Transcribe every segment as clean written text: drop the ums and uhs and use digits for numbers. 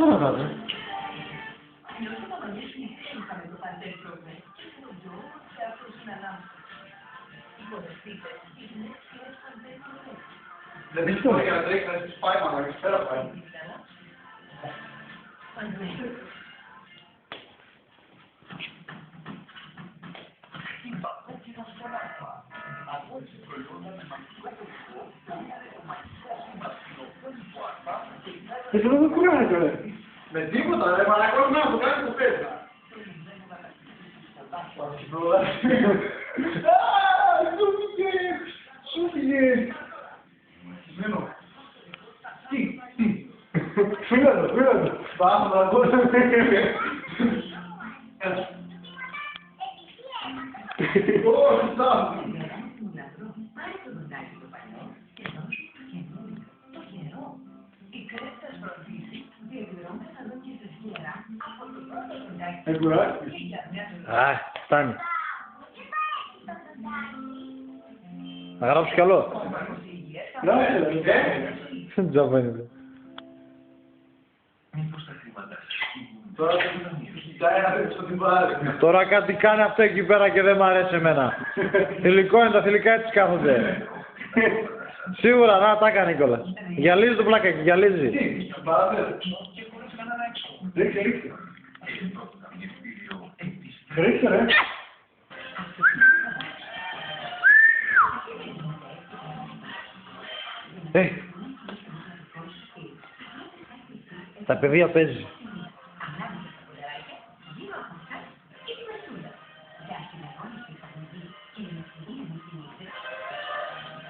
θα ρωτάτε. Δεν είναι το για να τρέξει να έχεις πάει, μα να έχεις πέρα πάει. Δεν το κουράζει, ρε. Με τίποτα, ρε, μαλακός να το κάνει το πες. Σου πήγε. Μένω. Τι. Φύγα το. Πάμε να δω. Όχι, θα. Κουράζει. Α, φτάνει. Να γράψω κι άλλο. Δεν τζαβαίνεται. Τώρα κοιτάει να δείξει ότι πάρει. Τώρα κάτι κάνει αυτό εκεί πέρα και δεν μ' αρέσει εμένα. Θηλυκό είναι, τα θηλυκά έτσι κάθονται. Σίγουρα, να τα έκανε κιόλας. Γυαλίζει το πλάκακι, γυαλίζει. Τι, παραθέτω. Ρίξε. Ρίξε, ρε. Τα παιδεία παίζει.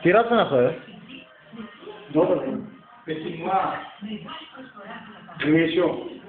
Τι ράτσο είναι αυτό, Νότα. Πεσιμά. Μισό.